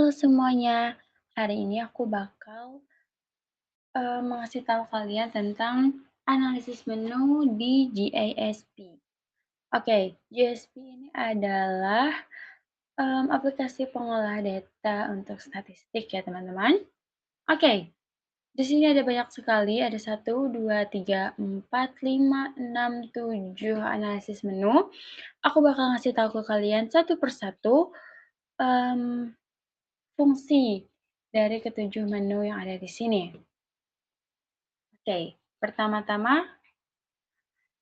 Halo semuanya, hari ini aku bakal mengasih tahu kalian tentang analisis menu di GASP. Oke, GASP ini adalah aplikasi pengolah data untuk statistik ya teman-teman. Oke, di sini ada banyak sekali, ada 1, 2, 3, 4, 5, 6, 7 analisis menu. Aku bakal ngasih tahu ke kalian satu persatu um, fungsi dari ketujuh menu yang ada di sini. Oke, pertama-tama,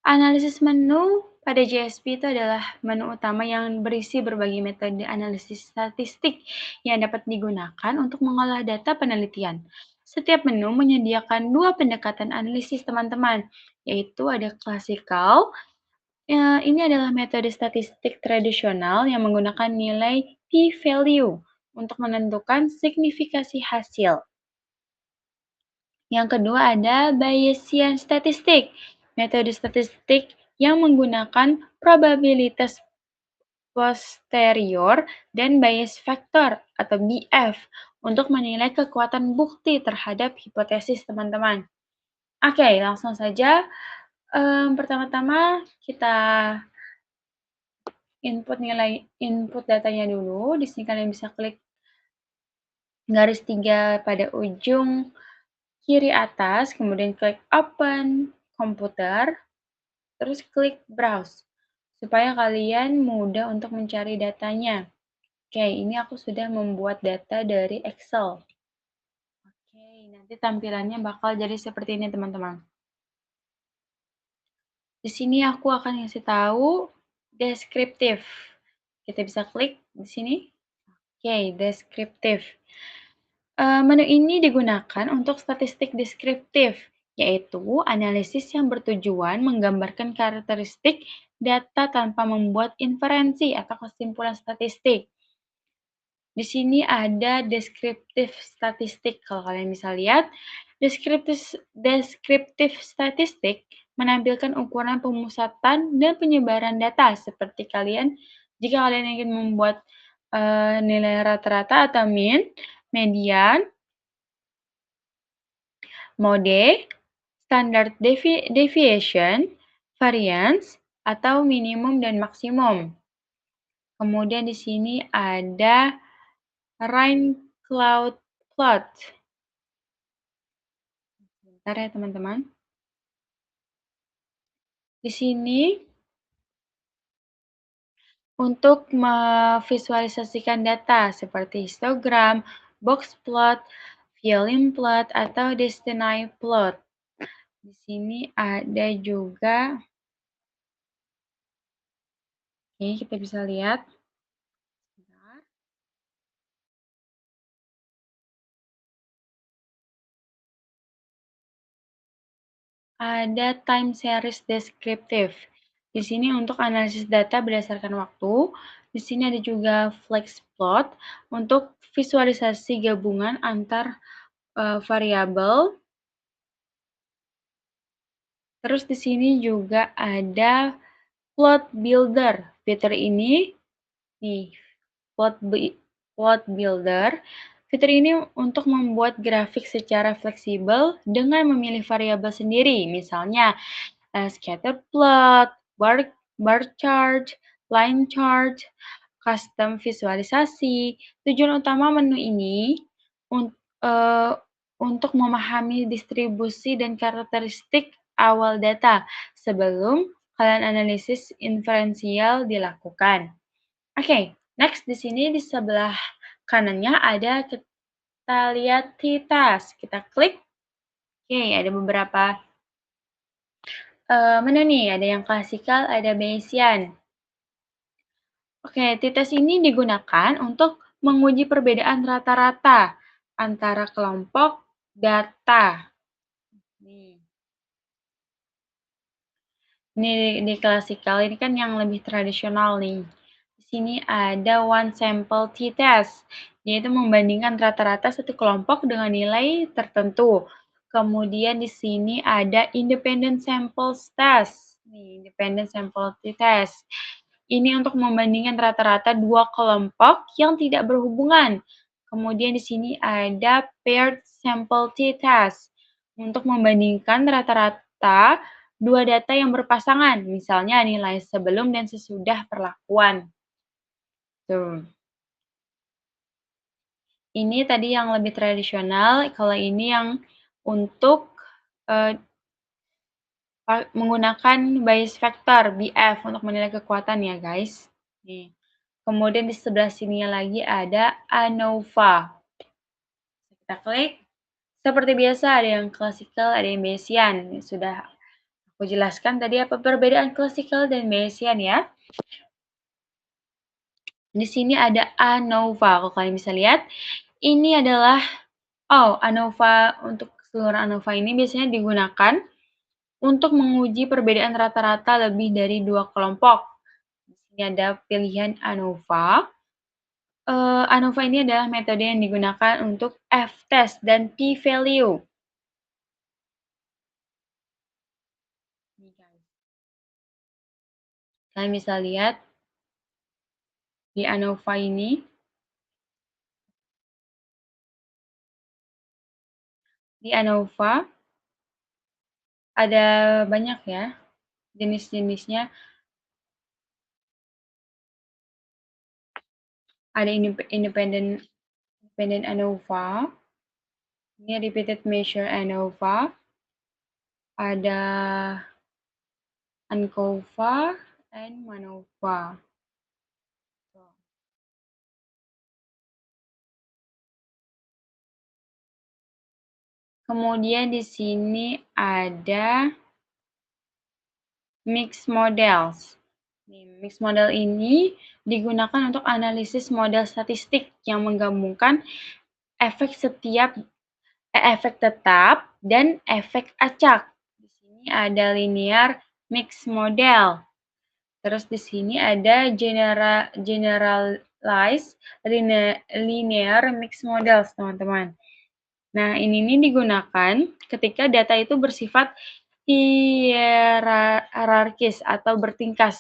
analisis menu pada JSP itu adalah menu utama yang berisi berbagai metode analisis statistik yang dapat digunakan untuk mengolah data penelitian. Setiap menu menyediakan dua pendekatan analisis teman-teman, yaitu ada klasikal. Ini adalah metode statistik tradisional yang menggunakan nilai p-value untuk menentukan signifikasi hasil. Yang kedua ada Bayesian statistik, metode statistik yang menggunakan probabilitas posterior dan bias factor atau BF untuk menilai kekuatan bukti terhadap hipotesis teman-teman. Oke, langsung saja. Pertama-tama kita input datanya dulu. Di sini kalian bisa klik garis 3 pada ujung kiri atas, kemudian klik Open Komputer, terus klik Browse, supaya kalian mudah untuk mencari datanya. Oke, ini aku sudah membuat data dari Excel. Oke, nanti tampilannya bakal jadi seperti ini, teman-teman. Di sini aku akan ngasih tahu deskriptif. Kita bisa klik di sini. Oke, deskriptif. Menu ini digunakan untuk statistik deskriptif, yaitu analisis yang bertujuan menggambarkan karakteristik data tanpa membuat inferensi atau kesimpulan statistik. Di sini ada deskriptif statistik. Kalau kalian bisa lihat, deskriptif statistik menampilkan ukuran pemusatan dan penyebaran data seperti jika kalian ingin membuat nilai rata-rata atau mean, median, mode, standard deviation, variance, atau minimum dan maksimum. Kemudian di sini ada Rain Cloud Plot. Bentar ya teman-teman. Di sini untuk memvisualisasikan data seperti histogram, box plot, violin plot, atau destiny plot. Di sini ada juga, oke, kita bisa lihat. Ada time series descriptive. Di sini untuk analisis data berdasarkan waktu. Di sini ada juga flex plot untuk visualisasi gabungan antar variabel. Terus di sini juga ada plot builder. Fitur ini nih, plot builder. Fitur ini untuk membuat grafik secara fleksibel dengan memilih variabel sendiri, misalnya scatter plot, bar chart, line chart, custom visualisasi. Tujuan utama menu ini untuk memahami distribusi dan karakteristik awal data sebelum kalian analisis inferensial dilakukan. Oke, next di sini di sebelah kanannya ada kita lihat t-task. Kita klik. Oke, ada beberapa menu nih, ada yang klasikal, ada Bayesian. Oke, t-test ini digunakan untuk menguji perbedaan rata-rata antara kelompok data. Ini di klasikal ini kan yang lebih tradisional nih. Di sini ada one sample t-test, yaitu membandingkan rata-rata satu kelompok dengan nilai tertentu. Kemudian di sini ada independent sample test. Nih, independent sample t-test. Ini untuk membandingkan rata-rata dua kelompok yang tidak berhubungan Kemudian di sini ada paired sample t-test untuk membandingkan rata-rata dua data yang berpasangan, misalnya nilai sebelum dan sesudah perlakuan. Tuh. Ini tadi yang lebih tradisional, kalau ini yang untuk menggunakan Bayes Factor, BF, untuk menilai kekuatan ya guys. Nih. Kemudian di sebelah sini lagi ada ANOVA. Kita klik. Seperti biasa ada yang klasikal, ada yang Bayesian. Sudah aku jelaskan tadi apa perbedaan klasikal dan Bayesian ya. Di sini ada ANOVA. Kalau kalian bisa lihat, ini adalah ANOVA. Untuk seluruh ANOVA ini biasanya digunakan untuk menguji perbedaan rata-rata lebih dari dua kelompok. Di sini ada pilihan ANOVA. ANOVA ini adalah metode yang digunakan untuk F-test dan p-value. Kalian bisa lihat di ANOVA ini. Di ANOVA ada banyak ya jenis-jenisnya. Ada independent ANOVA, ini repeated measure ANOVA, ada ANCOVA, and MANOVA. Kemudian di sini ada mixed models. Mixed model ini digunakan untuk analisis model statistik yang menggabungkan efek tetap dan efek acak. Di sini ada linear mixed model. Terus di sini ada generalized linear mixed models, teman-teman. Nah, ini digunakan ketika data itu bersifat hierarkis atau bertingkat.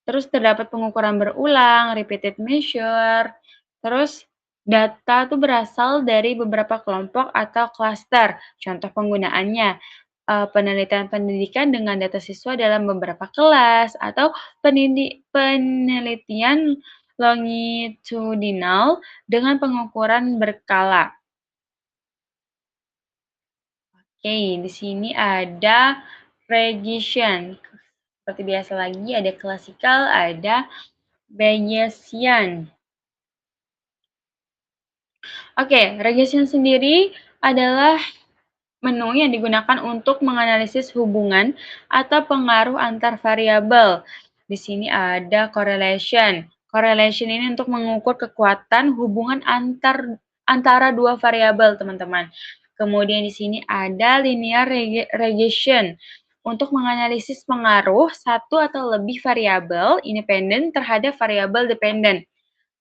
Terus terdapat pengukuran berulang, repeated measure. Terus data itu berasal dari beberapa kelompok atau klaster. Contoh penggunaannya, penelitian pendidikan dengan data siswa dalam beberapa kelas, atau penelitian longitudinal dengan pengukuran berkala. Oke, di sini ada regression. Seperti biasa lagi, ada klasikal, ada Bayesian. Oke, regression sendiri adalah menu yang digunakan untuk menganalisis hubungan atau pengaruh antar variabel. Di sini ada correlation. Correlation ini untuk mengukur kekuatan hubungan antara dua variabel, teman-teman. Kemudian di sini ada linear regression untuk menganalisis pengaruh satu atau lebih variabel independen terhadap variabel dependen.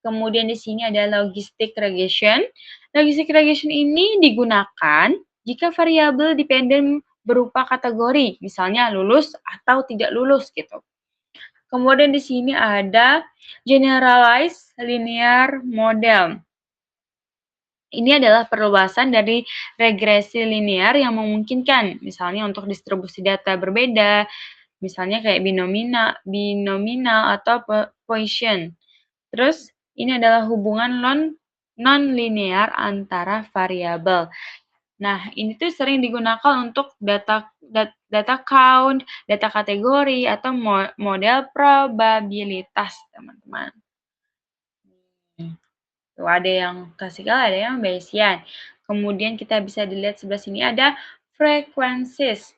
Kemudian di sini ada logistic regression. Logistic regression ini digunakan jika variabel dependen berupa kategori, misalnya lulus atau tidak lulus gitu. Kemudian di sini ada generalized linear model. Ini adalah perluasan dari regresi linear yang memungkinkan, misalnya untuk distribusi data berbeda, misalnya kayak binominal atau Poisson. Terus ini adalah hubungan non-linear antara variabel. Nah, ini tuh sering digunakan untuk data count, data kategori, atau model probabilitas, teman-teman. Tuh, ada yang klasikal, ada yang Bayesian. Kemudian kita bisa dilihat sebelah sini ada frequencies.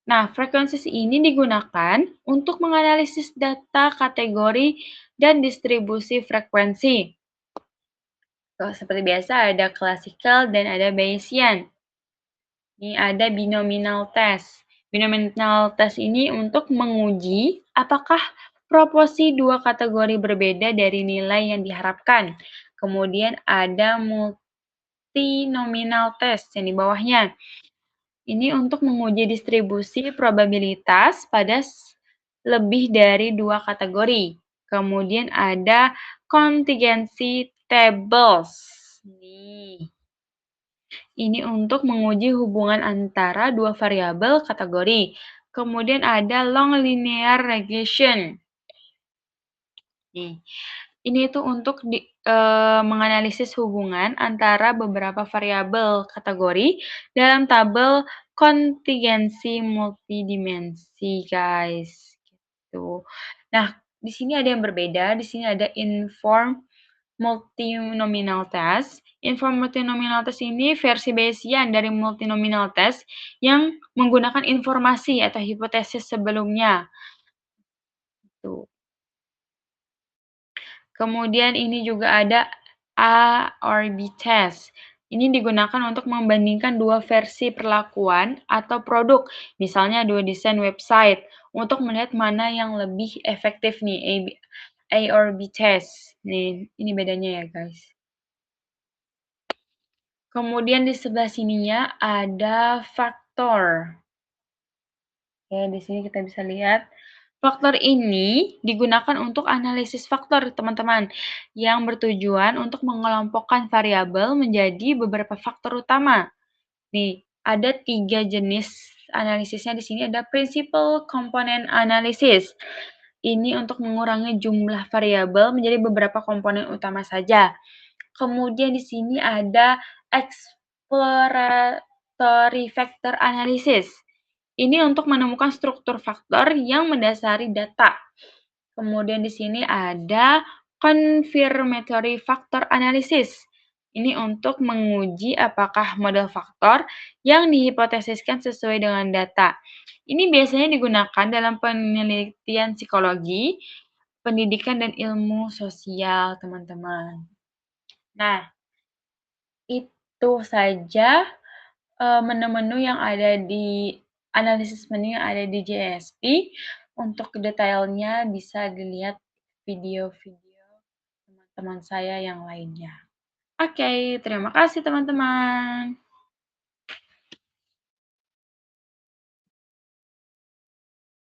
Nah, frekuensi ini digunakan untuk menganalisis data kategori dan distribusi frekuensi. Seperti biasa ada klasikal dan ada Bayesian. Ini ada binominal test. Binominal test ini untuk menguji apakah proporsi dua kategori berbeda dari nilai yang diharapkan. Kemudian ada multinomial test yang di bawahnya. Ini untuk menguji distribusi probabilitas pada lebih dari dua kategori. Kemudian ada contingency tables. Nih, ini untuk menguji hubungan antara dua variabel kategori. Kemudian ada long linear regression. Nih, ini tuh untuk menganalisis hubungan antara beberapa variabel kategori dalam tabel kontingensi multidimensi, guys. Gitu. Nah, di sini ada yang berbeda. Di sini ada inform multinominal test. Inform multinominal test ini versi Bayesian dari multinominal test yang menggunakan informasi atau hipotesis sebelumnya. Tuh. Kemudian ini juga ada A or B test. Ini digunakan untuk membandingkan dua versi perlakuan atau produk, misalnya dua desain website, untuk melihat mana yang lebih efektif nih, A or B test. Nih, ini bedanya ya, guys. Kemudian di sebelah sininya ada faktor. Oke, di sini kita bisa lihat faktor ini digunakan untuk analisis faktor, teman-teman, yang bertujuan untuk mengelompokkan variabel menjadi beberapa faktor utama. Nih, ada 3 jenis analisisnya di sini, ada principal component analysis. Ini untuk mengurangi jumlah variabel menjadi beberapa komponen utama saja. Kemudian di sini ada exploratory factor analysis. Ini untuk menemukan struktur faktor yang mendasari data. Kemudian di sini ada confirmatory factor analysis. Ini untuk menguji apakah model faktor yang dihipotesiskan sesuai dengan data. Ini biasanya digunakan dalam penelitian psikologi, pendidikan, dan ilmu sosial, teman-teman. Nah, itu saja menu-menu yang ada di analisis menu yang ada di JSP. Untuk detailnya bisa dilihat video-video teman-teman saya yang lainnya. Oke, terima kasih teman-teman.